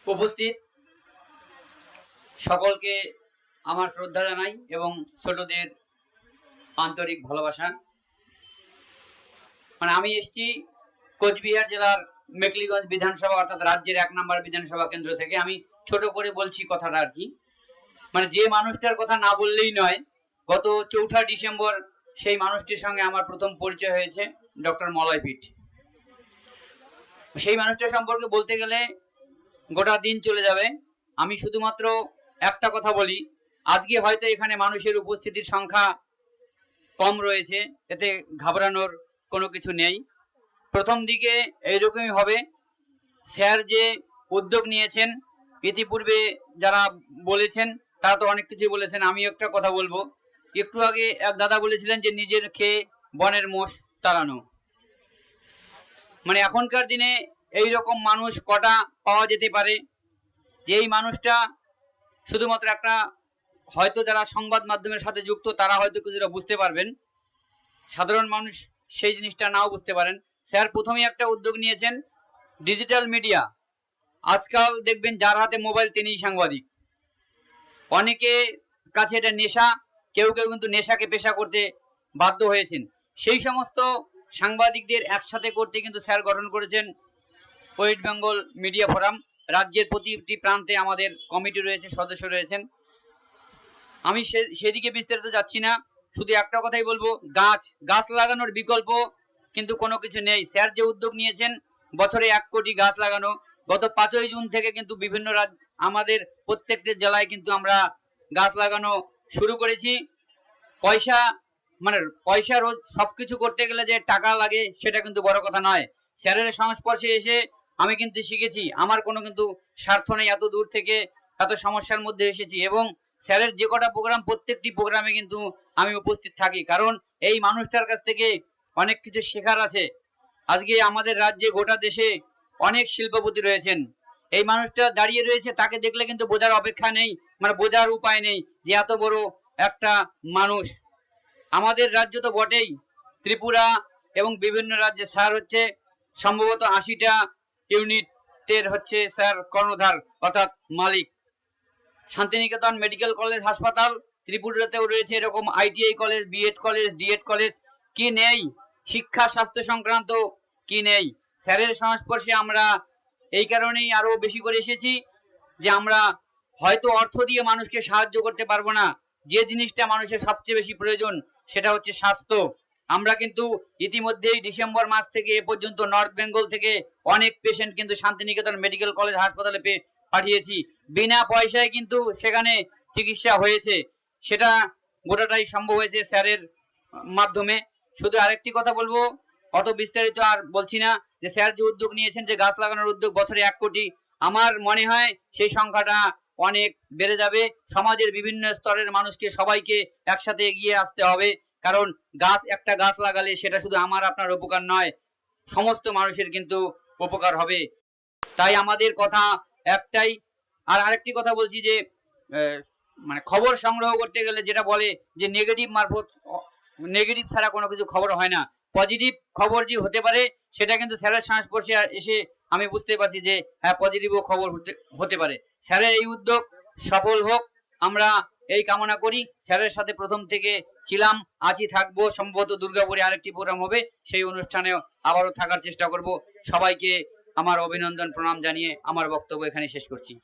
উপস্থিত সকলকে আমার শ্রদ্ধা জানাই এবং ছোটদের আন্তরিক ভালোবাসা। আমি এসেছি কোচবিহার জেলার মেকলিগঞ্জ বিধানসভা অর্থাৎ রাজ্যের 1 নম্বর বিধানসভা কেন্দ্র থেকে। আমি ছোট করে বলছি কথাটা আর কি, যে মানুষটার কথা না বললেই নয়। গত 4 ডিসেম্বর সেই মানুষটির সঙ্গে আমার প্রথম পরিচয় হয়েছে, ডক্টর মলয় পিঠ। সেই মানুষটার সম্পর্কে বলতে গেলে গোটা দিন চলে যাবে। আমি শুধুমাত্র একটা কথা বলি, আজকে হয়তো এখানে মানুষের উপস্থিতির সংখ্যা কম রয়েছে, এতে ঘাবড়ানোর কোনো কিছু নেই। প্রথম দিকে এইরকমই হবে। স্যার যে উদ্যোগ নিয়েছেন, ইতিপূর্বে যারা বলেছেন তারা তো অনেক কিছু বলেছেন। আমি একটা কথা বলবো, একটু আগে এক দাদা বলেছিলেন যে নিজের খেয়ে বনের মোষ তাড়ানো। এখনকার দিনে এই রকম মানুষ কটা পাওয়া যেতে পারে, যে এই মানুষটা শুধুমাত্র একটা, হয়তো যারা সংবাদ মাধ্যমের সাথে যুক্ত তারা হয়তো কিছুটা বুঝতে পারবেন, সাধারণ মানুষ সেই জিনিসটা নাও বুঝতে পারেন। স্যার প্রথমেই একটা উদ্যোগ নিয়েছেন, ডিজিটাল মিডিয়া। আজকাল দেখবেন যার হাতে মোবাইল তিনিই সাংবাদিক। অনেকে কাছে এটা নেশা, কেউ কেউ কিন্তু নেশাকে পেশা করতে বাধ্য হয়েছেন। সেই সমস্ত সাংবাদিকদের একসাথে করতে কিন্তু স্যার গঠন করেছেন ওয়েস্ট বেঙ্গল মিডিয়া ফোরাম। রাজ্যের প্রতিটি প্রান্তে আমাদের কমিটি রয়েছে, সদস্য রয়েছেন। আমি সেদিকে বিস্তারিত যাচ্ছি না, শুধু একটা কথাই বলবো, গাছ লাগানোর বিকল্প কিন্তু কোনো কিছু নেই। স্যার যে উদ্যোগ নিয়েছেন বছরে 1 কোটি গাছ লাগানো, গত 5ই জুন থেকে কিন্তু বিভিন্ন আমাদের প্রত্যেকটা জেলায় কিন্তু আমরা গাছ লাগানো শুরু করেছি। পয়সা রোজ সবকিছু করতে গেলে যে টাকা লাগে সেটা কিন্তু বড় কথা নয়। স্যারের সংস্পর্শে এসে আমি কিন্তু শিখেছি, আমার কোনো কিন্তু স্বার্থ নেই। এত দূর থেকে এত সমস্যার মধ্যে এসেছি এবং স্যারের যে কটা প্রোগ্রাম, প্রত্যেকটি প্রোগ্রামে কিন্তু আমি উপস্থিত থাকি, কারণ এই মানুষটার কাছ থেকে অনেক কিছু শেখার আছে। আজকে আমাদের রাজ্যে গোটা দেশে অনেক শিল্পপতি রয়েছেন, এই মানুষটা দাঁড়িয়ে রয়েছে, তাকে দেখলে কিন্তু বোঝার অপেক্ষা নেই, বোঝার উপায় নেই যে এত বড় একটা মানুষ। আমাদের রাজ্য তো বটেই, ত্রিপুরা এবং বিভিন্ন রাজ্যে স্যার হচ্ছে সম্ভবত 80টা ইউনিটের হচ্ছে স্যার কর্ণধার অর্থাৎ মালিক। শান্তিনিকেতন মেডিকেল কলেজ হাসপাতাল, ত্রিপুরাতেও রয়েছে এরকম ITI college, BEd college, DEd college. কি নেই? শিক্ষা স্বাস্থ্য সংক্রান্ত কি নেই? স্যারের সংস্পর্শে আমরা এই কারণেই আরো বেশি করে এসেছি যে আমরা হয়তো অর্থ দিয়ে মানুষকে সাহায্য করতে পারবো না, যে জিনিসটা মানুষের সবচেয়ে বেশি প্রয়োজন সেটা হচ্ছে স্বাস্থ্য। আমরা কিন্তু ইতিমধ্যেই ডিসেম্বর মাস থেকে এ পর্যন্ত নর্থ বেঙ্গল থেকে অনেক পেশেন্ট কিন্তু শান্তিনিকেতন মেডিকেল কলেজ হাসপাতালে পাঠিয়েছি, বিনা পয়সায় কিন্তু সেখানে চিকিৎসা হয়েছে। সেটা গোটাটাই সম্ভব হয়েছে স্যারের মাধ্যমে। শুধু আরেকটি কথা বলবো, অত বিস্তারিত আর বলছি না, যে স্যার যে উদ্যোগ নিয়েছেন, যে গাছ লাগানোর উদ্যোগ, বছরে 1 কোটি, আমার মনে হয় সেই সংখ্যাটা অনেক বেড়ে যাবে। সমাজের বিভিন্ন স্তরের মানুষকে সবাইকে একসাথে এগিয়ে আসতে হবে, কারণ একটা গাছ লাগালে সেটা শুধু আমার আপনার উপকার নয়, সমস্ত মানুষের কিন্তু উপকার হবে। তাই আমাদের কথা একটাই। আর আরেকটি কথা বলছি যে খবর সংগ্রহ করতে গেলে যেটা বলে যে নেগেটিভ ছাড়া কোনো কিছু খবর হয় না। পজিটিভ খবর যে হতে পারে সেটা কিন্তু স্যারের সংস্পর্শে এসে আমি বুঝতে পারছি যে হ্যাঁ, পজিটিভও খবর হতে পারে। স্যারের এই উদ্যোগ সফল হোক, আমরা এই কামনা করি। স্যারের সাথে প্রথম থেকে ছিলাম, আছি, থাকবো। সম্ভবত দুর্গাপুরে আরেকটি প্রোগ্রাম হবে, সেই অনুষ্ঠানে আবারও থাকার চেষ্টা করব। সবাইকে আমার অভিনন্দন প্রণাম জানিয়ে আমার বক্তব্য এখানে শেষ করছি।